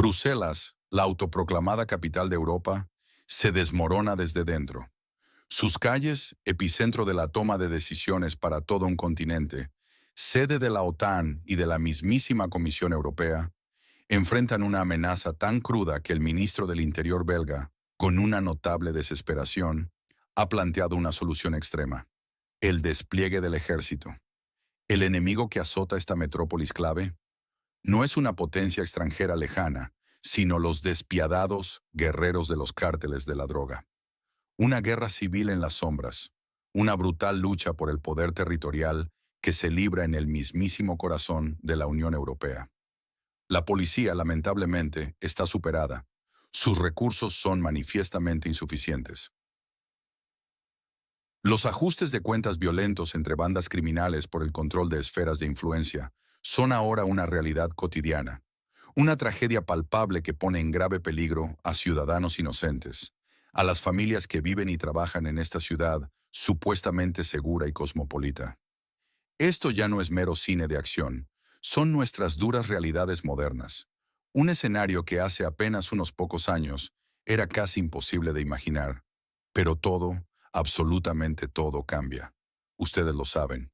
Bruselas, la autoproclamada capital de Europa, se desmorona desde dentro. Sus calles, epicentro de la toma de decisiones para todo un continente, sede de la OTAN y de la mismísima Comisión Europea, enfrentan una amenaza tan cruda que el ministro del Interior belga, con una notable desesperación, ha planteado una solución extrema: el despliegue del ejército. El enemigo que azota esta metrópolis clave no es una potencia extranjera lejana, sino los despiadados guerreros de los cárteles de la droga. Una guerra civil en las sombras, una brutal lucha por el poder territorial que se libra en el mismísimo corazón de la Unión Europea. La policía, lamentablemente, está superada. Sus recursos son manifiestamente insuficientes. Los ajustes de cuentas violentos entre bandas criminales por el control de esferas de influencia son ahora una realidad cotidiana, una tragedia palpable que pone en grave peligro a ciudadanos inocentes, a las familias que viven y trabajan en esta ciudad supuestamente segura y cosmopolita. Esto ya no es mero cine de acción, son nuestras duras realidades modernas. Un escenario que hace apenas unos pocos años era casi imposible de imaginar. Pero todo, absolutamente todo cambia. Ustedes lo saben.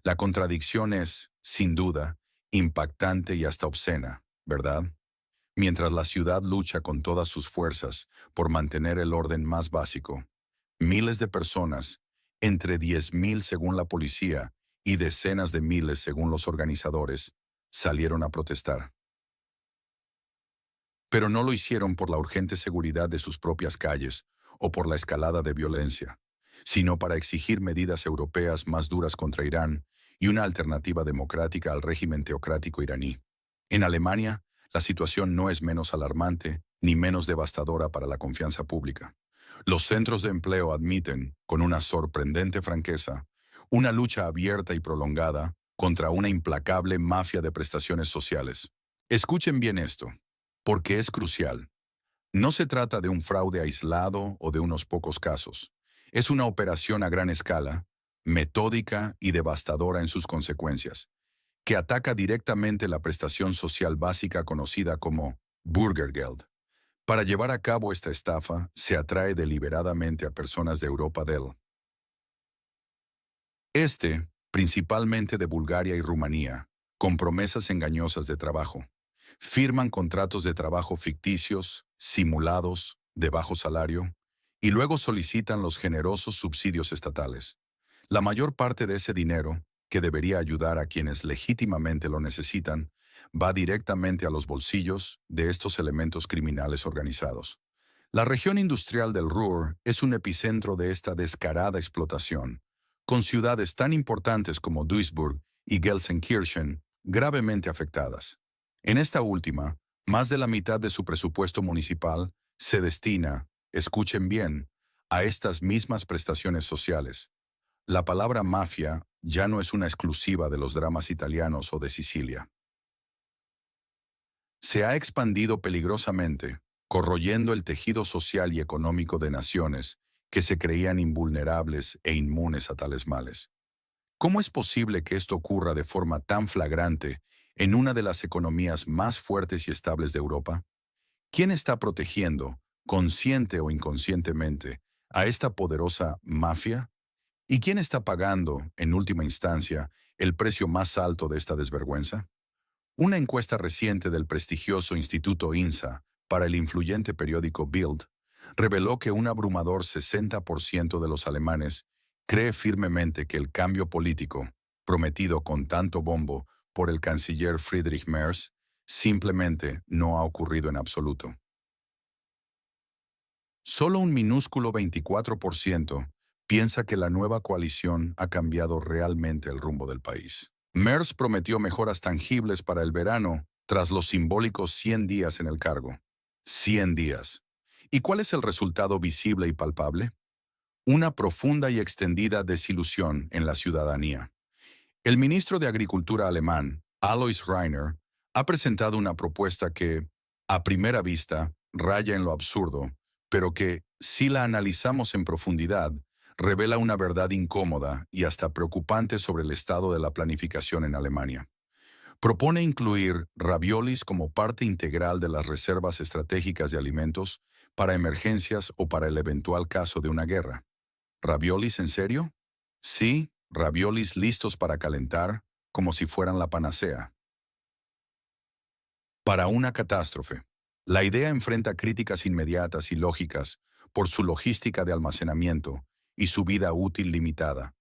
La contradicción es, sin duda, impactante y hasta obscena, ¿verdad? Mientras la ciudad lucha con todas sus fuerzas por mantener el orden más básico, miles de personas, entre 10.000 según la policía y decenas de miles según los organizadores, salieron a protestar. Pero no lo hicieron por la urgente seguridad de sus propias calles o por la escalada de violencia, sino para exigir medidas europeas más duras contra Irán y una alternativa democrática al régimen teocrático iraní. En Alemania, la situación no es menos alarmante ni menos devastadora para la confianza pública. Los centros de empleo admiten, con una sorprendente franqueza, una lucha abierta y prolongada contra una implacable mafia de prestaciones sociales. Escuchen bien esto, porque es crucial. No se trata de un fraude aislado o de unos pocos casos. Es una operación a gran escala, metódica y devastadora en sus consecuencias, que ataca directamente la prestación social básica conocida como Bürgergeld. Para llevar a cabo esta estafa, se atrae deliberadamente a personas de Europa del Este, principalmente de Bulgaria y Rumanía, con promesas engañosas de trabajo. Firman contratos de trabajo ficticios, simulados, de bajo salario, y luego solicitan los generosos subsidios estatales. La mayor parte de ese dinero, que debería ayudar a quienes legítimamente lo necesitan, va directamente a los bolsillos de estos elementos criminales organizados. La región industrial del Ruhr es un epicentro de esta descarada explotación, con ciudades tan importantes como Duisburg y Gelsenkirchen gravemente afectadas. En esta última, más de la mitad de su presupuesto municipal se destina, escuchen bien, a estas mismas prestaciones sociales. La palabra mafia ya no es una exclusiva de los dramas italianos o de Sicilia. Se ha expandido peligrosamente, corroyendo el tejido social y económico de naciones que se creían invulnerables e inmunes a tales males. ¿Cómo es posible que esto ocurra de forma tan flagrante en una de las economías más fuertes y estables de Europa? ¿Quién está protegiendo, consciente o inconscientemente, a esta poderosa mafia? ¿Y quién está pagando, en última instancia, el precio más alto de esta desvergüenza? Una encuesta reciente del prestigioso Instituto INSA para el influyente periódico Bild reveló que un abrumador 60% de los alemanes cree firmemente que el cambio político, prometido con tanto bombo por el canciller Friedrich Merz, simplemente no ha ocurrido en absoluto. Solo un minúsculo 24% piensa que la nueva coalición ha cambiado realmente el rumbo del país. Merz prometió mejoras tangibles para el verano tras los simbólicos 100 días en el cargo. 100 días. ¿Y cuál es el resultado visible y palpable? Una profunda y extendida desilusión en la ciudadanía. El ministro de Agricultura alemán, Alois Rainer, ha presentado una propuesta que, a primera vista, raya en lo absurdo, pero que, si la analizamos en profundidad, revela una verdad incómoda y hasta preocupante sobre el estado de la planificación en Alemania. Propone incluir raviolis como parte integral de las reservas estratégicas de alimentos para emergencias o para el eventual caso de una guerra. ¿Raviolis en serio? Sí, raviolis listos para calentar, como si fueran la panacea. Para una catástrofe. La idea enfrenta críticas inmediatas y lógicas por su logística de almacenamiento y su vida útil limitada.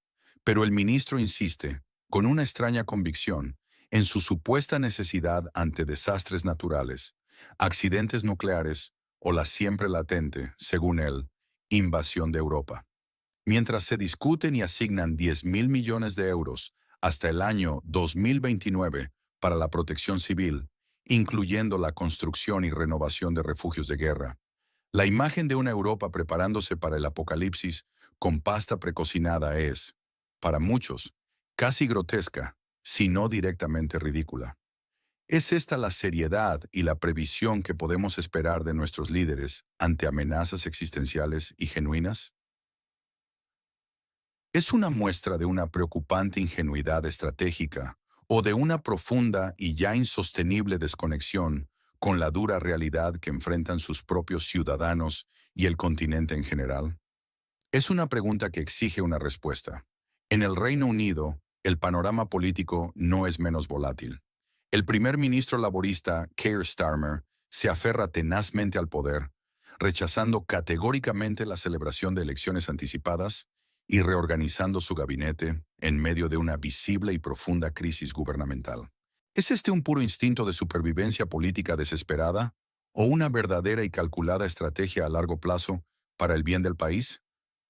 Pero el ministro insiste, con una extraña convicción, en su supuesta necesidad ante desastres naturales, accidentes nucleares o la siempre latente, según él, invasión de Europa. Mientras se discuten y asignan 10.000 millones de euros hasta el año 2029 para la protección civil, incluyendo la construcción y renovación de refugios de guerra. La imagen de una Europa preparándose para el apocalipsis con pasta precocinada es, para muchos, casi grotesca, si no directamente ridícula. ¿Es esta la seriedad y la previsión que podemos esperar de nuestros líderes ante amenazas existenciales y genuinas? ¿Es una muestra de una preocupante ingenuidad estratégica o de una profunda y ya insostenible desconexión con la dura realidad que enfrentan sus propios ciudadanos y el continente en general? Es una pregunta que exige una respuesta. En el Reino Unido, el panorama político no es menos volátil. El primer ministro laborista Keir Starmer se aferra tenazmente al poder, rechazando categóricamente la celebración de elecciones anticipadas y reorganizando su gabinete en medio de una visible y profunda crisis gubernamental. ¿Es este un puro instinto de supervivencia política desesperada o una verdadera y calculada estrategia a largo plazo para el bien del país?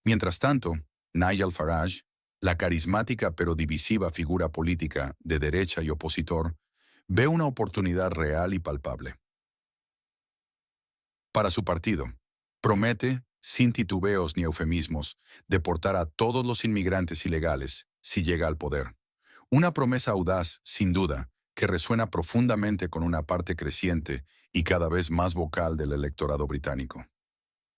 Mientras tanto, Nigel Farage, la carismática pero divisiva figura política de derecha y opositor, ve una oportunidad real y palpable. Para su partido, promete, sin titubeos ni eufemismos, deportar a todos los inmigrantes ilegales si llega al poder. Una promesa audaz, sin duda, que resuena profundamente con una parte creciente y cada vez más vocal del electorado británico.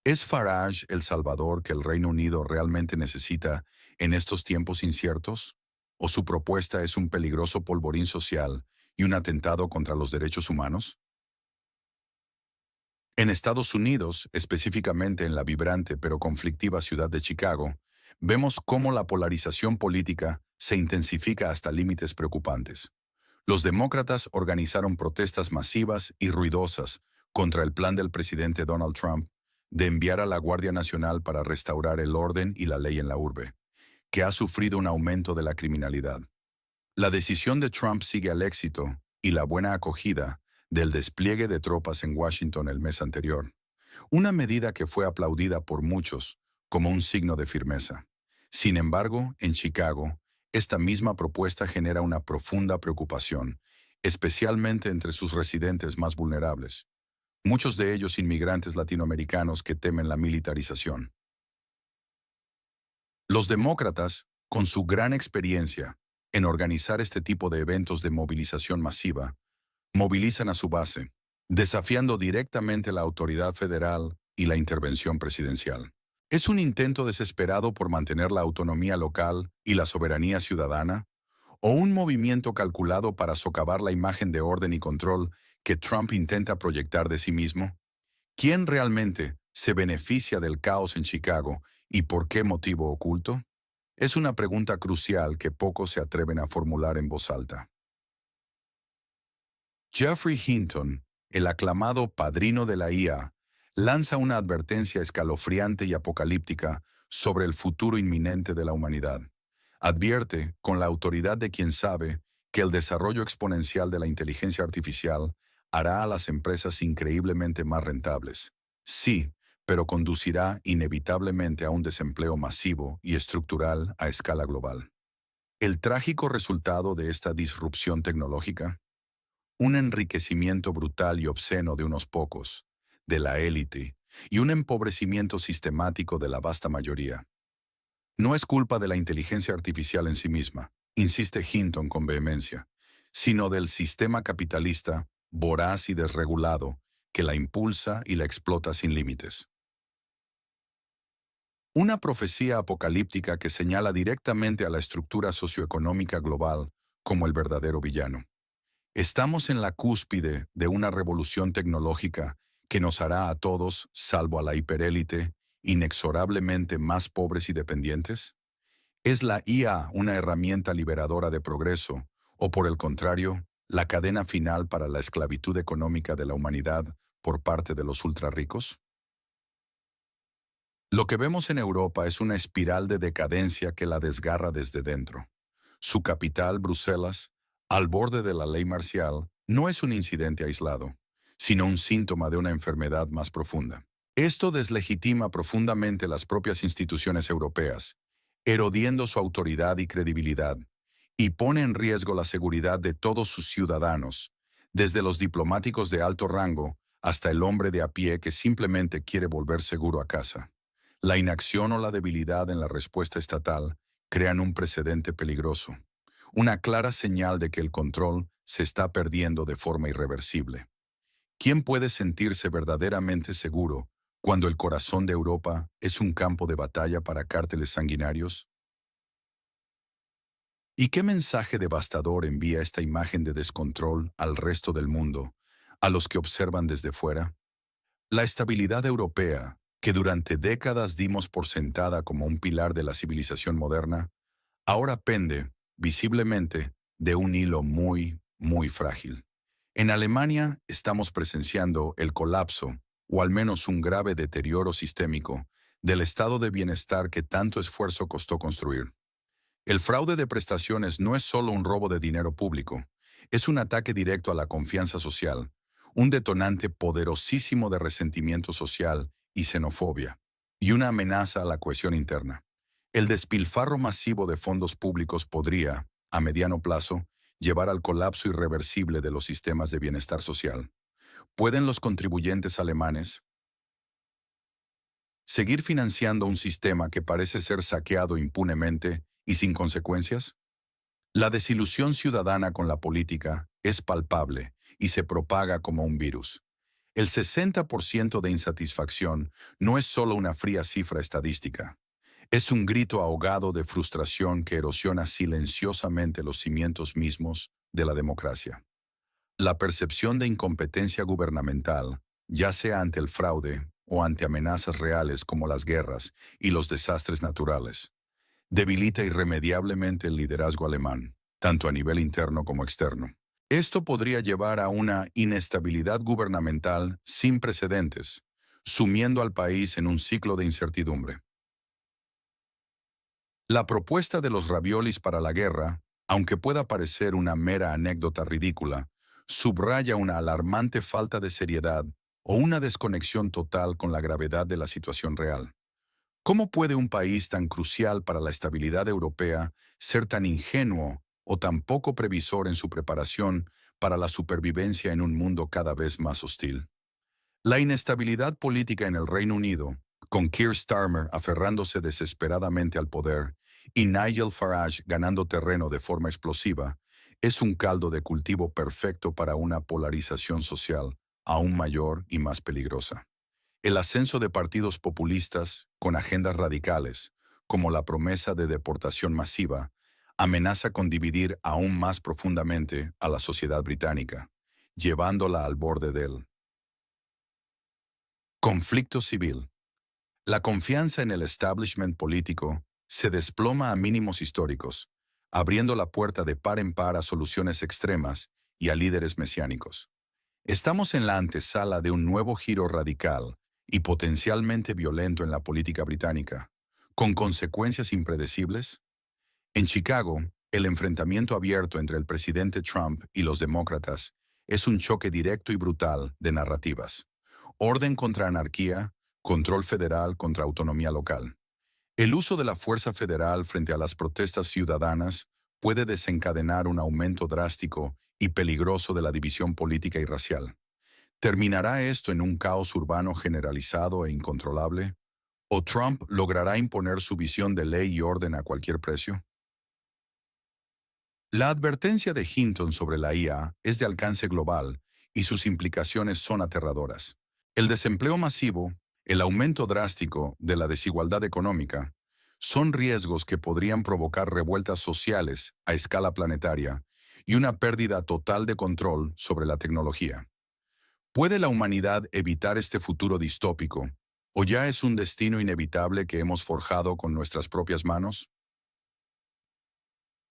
¿Es Farage el salvador que el Reino Unido realmente necesita en estos tiempos inciertos? ¿O su propuesta es un peligroso polvorín social y un atentado contra los derechos humanos? En Estados Unidos, específicamente en la vibrante pero conflictiva ciudad de Chicago, vemos cómo la polarización política se intensifica hasta límites preocupantes. Los demócratas organizaron protestas masivas y ruidosas contra el plan del presidente Donald Trump de enviar a la Guardia Nacional para restaurar el orden y la ley en la urbe, que ha sufrido un aumento de la criminalidad. La decisión de Trump sigue al éxito y la buena acogida del despliegue de tropas en Washington el mes anterior, una medida que fue aplaudida por muchos como un signo de firmeza. Sin embargo, en Chicago, esta misma propuesta genera una profunda preocupación, especialmente entre sus residentes más vulnerables, muchos de ellos inmigrantes latinoamericanos que temen la militarización. Los demócratas, con su gran experiencia en organizar este tipo de eventos de movilización masiva, movilizan a su base, desafiando directamente la autoridad federal y la intervención presidencial. ¿Es un intento desesperado por mantener la autonomía local y la soberanía ciudadana? ¿O un movimiento calculado para socavar la imagen de orden y control que Trump intenta proyectar de sí mismo? ¿Quién realmente se beneficia del caos en Chicago y por qué motivo oculto? Es una pregunta crucial que pocos se atreven a formular en voz alta. Geoffrey Hinton, el aclamado padrino de la IA, lanza una advertencia escalofriante y apocalíptica sobre el futuro inminente de la humanidad. Advierte, con la autoridad de quien sabe, que el desarrollo exponencial de la inteligencia artificial hará a las empresas increíblemente más rentables. Sí, pero conducirá inevitablemente a un desempleo masivo y estructural a escala global. El trágico resultado de esta disrupción tecnológica: un enriquecimiento brutal y obsceno de unos pocos, de la élite, y un empobrecimiento sistemático de la vasta mayoría. No es culpa de la inteligencia artificial en sí misma, insiste Hinton con vehemencia, sino del sistema capitalista, voraz y desregulado, que la impulsa y la explota sin límites. Una profecía apocalíptica que señala directamente a la estructura socioeconómica global como el verdadero villano. Estamos en la cúspide de una revolución tecnológica que nos hará a todos, salvo a la hiperélite, inexorablemente más pobres y dependientes. ¿Es la IA una herramienta liberadora de progreso o, por el contrario, la cadena final para la esclavitud económica de la humanidad por parte de los ultrarricos? Lo que vemos en Europa es una espiral de decadencia que la desgarra desde dentro. Su capital, Bruselas, al borde de la ley marcial, no es un incidente aislado, sino un síntoma de una enfermedad más profunda. Esto deslegitima profundamente las propias instituciones europeas, erodiendo su autoridad y credibilidad, y pone en riesgo la seguridad de todos sus ciudadanos, desde los diplomáticos de alto rango hasta el hombre de a pie que simplemente quiere volver seguro a casa. La inacción o la debilidad en la respuesta estatal crean un precedente peligroso, una clara señal de que el control se está perdiendo de forma irreversible. ¿Quién puede sentirse verdaderamente seguro cuando el corazón de Europa es un campo de batalla para cárteles sanguinarios? ¿Y qué mensaje devastador envía esta imagen de descontrol al resto del mundo, a los que observan desde fuera? La estabilidad europea, que durante décadas dimos por sentada como un pilar de la civilización moderna, ahora pende, visiblemente, de un hilo muy, muy frágil. En Alemania estamos presenciando el colapso, o al menos un grave deterioro sistémico, del estado de bienestar que tanto esfuerzo costó construir. El fraude de prestaciones no es solo un robo de dinero público, es un ataque directo a la confianza social, un detonante poderosísimo de resentimiento social y xenofobia, y una amenaza a la cohesión interna. El despilfarro masivo de fondos públicos podría, a mediano plazo, llevar al colapso irreversible de los sistemas de bienestar social. ¿Pueden los contribuyentes alemanes seguir financiando un sistema que parece ser saqueado impunemente y sin consecuencias? La desilusión ciudadana con la política es palpable y se propaga como un virus. El 60% de insatisfacción no es solo una fría cifra estadística. Es un grito ahogado de frustración que erosiona silenciosamente los cimientos mismos de la democracia. La percepción de incompetencia gubernamental, ya sea ante el fraude o ante amenazas reales como las guerras y los desastres naturales, debilita irremediablemente el liderazgo alemán, tanto a nivel interno como externo. Esto podría llevar a una inestabilidad gubernamental sin precedentes, sumiendo al país en un ciclo de incertidumbre. La propuesta de los raviolis para la guerra, aunque pueda parecer una mera anécdota ridícula, subraya una alarmante falta de seriedad o una desconexión total con la gravedad de la situación real. ¿Cómo puede un país tan crucial para la estabilidad europea ser tan ingenuo o tan poco previsor en su preparación para la supervivencia en un mundo cada vez más hostil? La inestabilidad política en el Reino Unido, con Keir Starmer aferrándose desesperadamente al poder y Nigel Farage ganando terreno de forma explosiva, es un caldo de cultivo perfecto para una polarización social aún mayor y más peligrosa. El ascenso de partidos populistas con agendas radicales, como la promesa de deportación masiva, amenaza con dividir aún más profundamente a la sociedad británica, llevándola al borde del conflicto civil. La confianza en el establishment político se desploma a mínimos históricos, abriendo la puerta de par en par a soluciones extremas y a líderes mesiánicos. Estamos en la antesala de un nuevo giro radical y potencialmente violento en la política británica, con consecuencias impredecibles. En Chicago, el enfrentamiento abierto entre el presidente Trump y los demócratas es un choque directo y brutal de narrativas. Orden contra anarquía, control federal contra autonomía local. El uso de la fuerza federal frente a las protestas ciudadanas puede desencadenar un aumento drástico y peligroso de la división política y racial. ¿Terminará esto en un caos urbano generalizado e incontrolable? ¿O Trump logrará imponer su visión de ley y orden a cualquier precio? La advertencia de Hinton sobre la IA es de alcance global y sus implicaciones son aterradoras. El desempleo masivo, el aumento drástico de la desigualdad económica, son riesgos que podrían provocar revueltas sociales a escala planetaria y una pérdida total de control sobre la tecnología. ¿Puede la humanidad evitar este futuro distópico, o ya es un destino inevitable que hemos forjado con nuestras propias manos?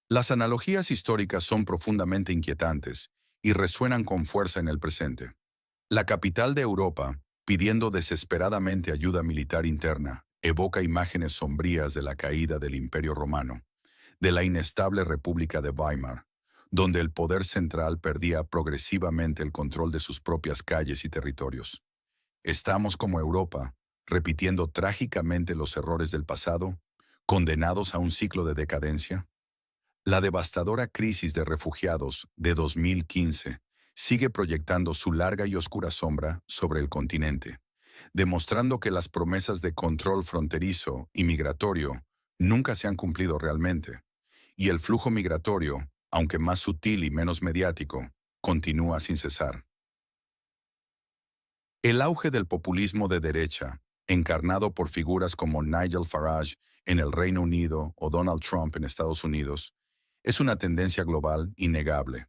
Las analogías históricas son profundamente inquietantes y resuenan con fuerza en el presente. La capital de Europa, pidiendo desesperadamente ayuda militar interna, evoca imágenes sombrías de la caída del Imperio Romano, de la inestable República de Weimar, donde el poder central perdía progresivamente el control de sus propias calles y territorios. Estamos como Europa, repitiendo trágicamente los errores del pasado, condenados a un ciclo de decadencia. La devastadora crisis de refugiados de 2015 sigue proyectando su larga y oscura sombra sobre el continente, demostrando que las promesas de control fronterizo y migratorio nunca se han cumplido realmente, y el flujo migratorio, aunque más sutil y menos mediático, continúa sin cesar. El auge del populismo de derecha, encarnado por figuras como Nigel Farage en el Reino Unido o Donald Trump en Estados Unidos, es una tendencia global innegable.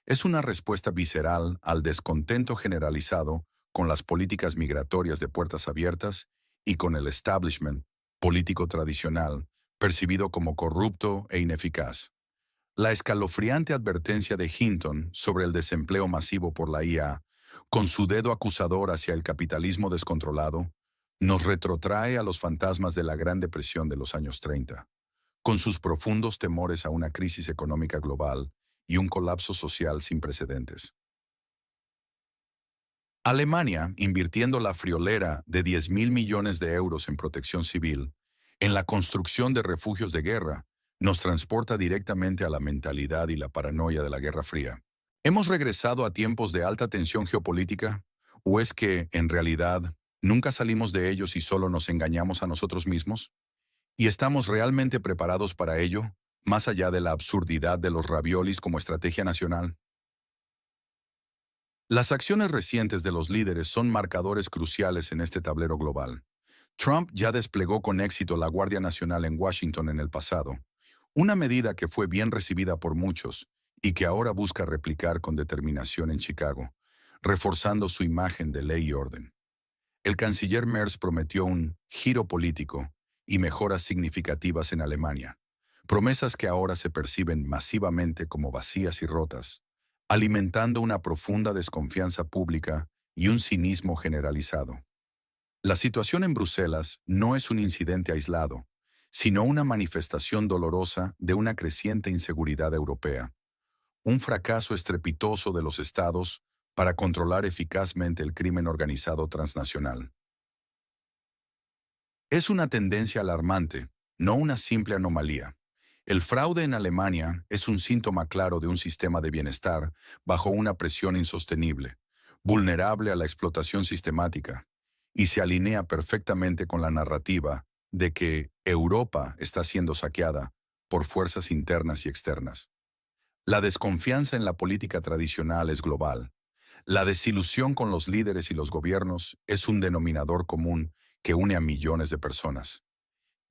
Es una respuesta visceral al descontento generalizado con las políticas migratorias de puertas abiertas y con el establishment político tradicional, percibido como corrupto e ineficaz. La escalofriante advertencia de Hinton sobre el desempleo masivo por la IA, con su dedo acusador hacia el capitalismo descontrolado, nos retrotrae a los fantasmas de la Gran Depresión de los años 30, con sus profundos temores a una crisis económica global y un colapso social sin precedentes. Alemania, invirtiendo la friolera de 10.000 millones de euros en protección civil, en la construcción de refugios de guerra, nos transporta directamente a la mentalidad y la paranoia de la Guerra Fría. ¿Hemos regresado a tiempos de alta tensión geopolítica? ¿O es que, en realidad, nunca salimos de ellos y solo nos engañamos a nosotros mismos? ¿Y estamos realmente preparados para ello, más allá de la absurdidad de los raviolis como estrategia nacional? Las acciones recientes de los líderes son marcadores cruciales en este tablero global. Trump ya desplegó con éxito la Guardia Nacional en Washington en el pasado, una medida que fue bien recibida por muchos y que ahora busca replicar con determinación en Chicago, reforzando su imagen de ley y orden. El canciller Merz prometió un giro político y mejoras significativas en Alemania, promesas que ahora se perciben masivamente como vacías y rotas, alimentando una profunda desconfianza pública y un cinismo generalizado. La situación en Bruselas no es un incidente aislado, sino una manifestación dolorosa de una creciente inseguridad europea, un fracaso estrepitoso de los estados para controlar eficazmente el crimen organizado transnacional. Es una tendencia alarmante, no una simple anomalía. El fraude en Alemania es un síntoma claro de un sistema de bienestar bajo una presión insostenible, vulnerable a la explotación sistemática, y se alinea perfectamente con la narrativa de que Europa está siendo saqueada por fuerzas internas y externas. La desconfianza en la política tradicional es global. La desilusión con los líderes y los gobiernos es un denominador común que une a millones de personas.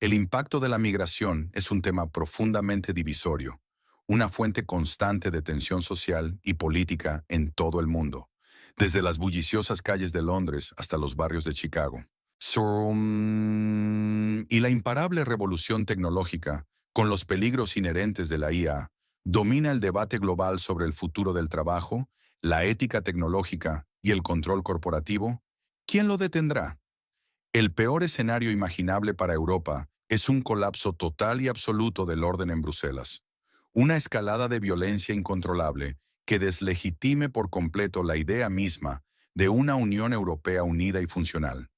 El impacto de la migración es un tema profundamente divisorio, una fuente constante de tensión social y política en todo el mundo, desde las bulliciosas calles de Londres hasta los barrios de Chicago. Y la imparable revolución tecnológica, con los peligros inherentes de la IA, domina el debate global sobre el futuro del trabajo, la ética tecnológica y el control corporativo. ¿Quién lo detendrá? El peor escenario imaginable para Europa es un colapso total y absoluto del orden en Bruselas. Una escalada de violencia incontrolable que deslegitime por completo la idea misma de una Unión Europea unida y funcional.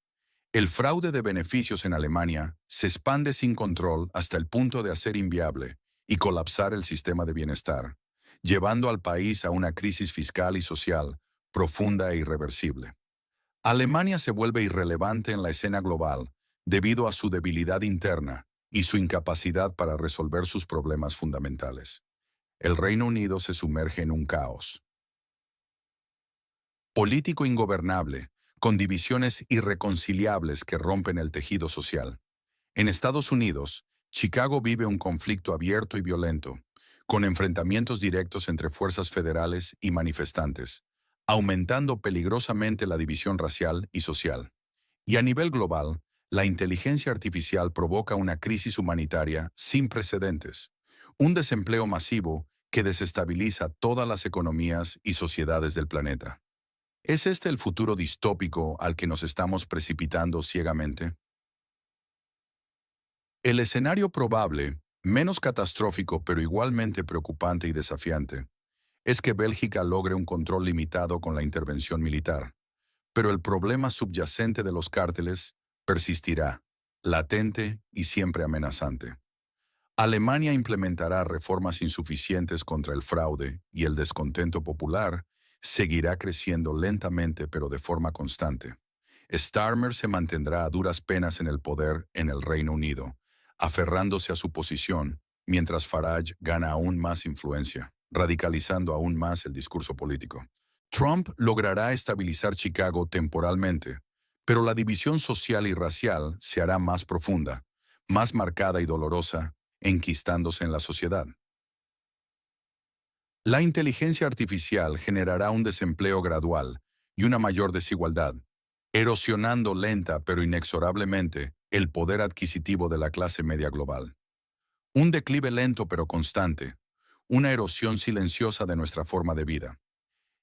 El fraude de beneficios en Alemania se expande sin control hasta el punto de hacer inviable y colapsar el sistema de bienestar, llevando al país a una crisis fiscal y social profunda e irreversible. Alemania se vuelve irrelevante en la escena global debido a su debilidad interna y su incapacidad para resolver sus problemas fundamentales. El Reino Unido se sumerge en un caos político ingobernable, con divisiones irreconciliables que rompen el tejido social. En Estados Unidos, Chicago vive un conflicto abierto y violento, con enfrentamientos directos entre fuerzas federales y manifestantes, aumentando peligrosamente la división racial y social. Y a nivel global, la inteligencia artificial provoca una crisis humanitaria sin precedentes, un desempleo masivo que desestabiliza todas las economías y sociedades del planeta. ¿Es este el futuro distópico al que nos estamos precipitando ciegamente? El escenario probable, menos catastrófico pero igualmente preocupante y desafiante, es que Bélgica logre un control limitado con la intervención militar, pero el problema subyacente de los cárteles persistirá, latente y siempre amenazante. Alemania implementará reformas insuficientes contra el fraude y el descontento popular seguirá creciendo lentamente pero de forma constante. Starmer se mantendrá a duras penas en el poder en el Reino Unido, aferrándose a su posición, mientras Farage gana aún más influencia, radicalizando aún más el discurso político. Trump logrará estabilizar Chicago temporalmente, pero la división social y racial se hará más profunda, más marcada y dolorosa, enquistándose en la sociedad. La inteligencia artificial generará un desempleo gradual y una mayor desigualdad, erosionando lenta pero inexorablemente el poder adquisitivo de la clase media global. Un declive lento pero constante, una erosión silenciosa de nuestra forma de vida.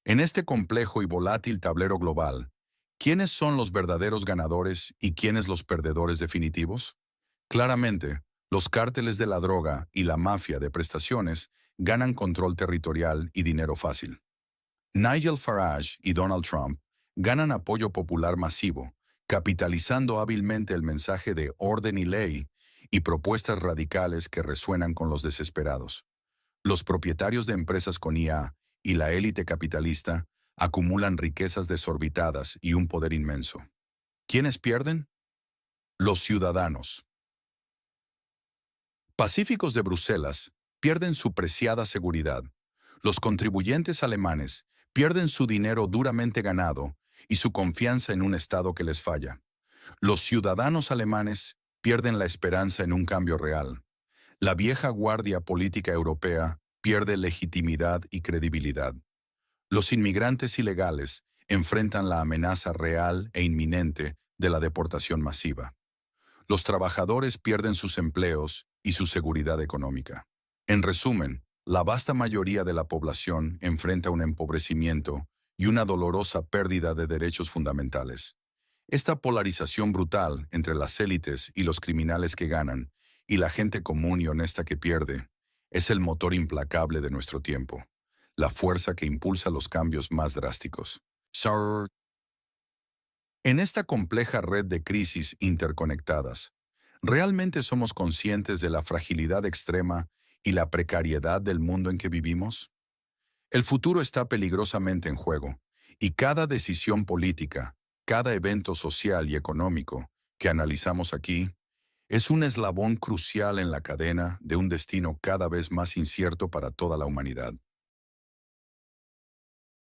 En este complejo y volátil tablero global, ¿quiénes son los verdaderos ganadores y quiénes los perdedores definitivos? Claramente, los cárteles de la droga y la mafia de prestaciones ganan control territorial y dinero fácil. Nigel Farage y Donald Trump ganan apoyo popular masivo, capitalizando hábilmente el mensaje de orden y ley y propuestas radicales que resuenan con los desesperados. Los propietarios de empresas con IA y la élite capitalista acumulan riquezas desorbitadas y un poder inmenso. ¿Quiénes pierden? Los ciudadanos. Pacíficos de Bruselas pierden su preciada seguridad. Los contribuyentes alemanes pierden su dinero duramente ganado y su confianza en un Estado que les falla. Los ciudadanos alemanes pierden la esperanza en un cambio real. La vieja guardia política europea pierde legitimidad y credibilidad. Los inmigrantes ilegales enfrentan la amenaza real e inminente de la deportación masiva. Los trabajadores pierden sus empleos y su seguridad económica. En resumen, la vasta mayoría de la población enfrenta un empobrecimiento y una dolorosa pérdida de derechos fundamentales. Esta polarización brutal entre las élites y los criminales que ganan y la gente común y honesta que pierde es el motor implacable de nuestro tiempo, la fuerza que impulsa los cambios más drásticos. En esta compleja red de crisis interconectadas, ¿realmente somos conscientes de la fragilidad extrema y la precariedad del mundo en que vivimos? El futuro está peligrosamente en juego, y cada decisión política, cada evento social y económico que analizamos aquí, es un eslabón crucial en la cadena de un destino cada vez más incierto para toda la humanidad.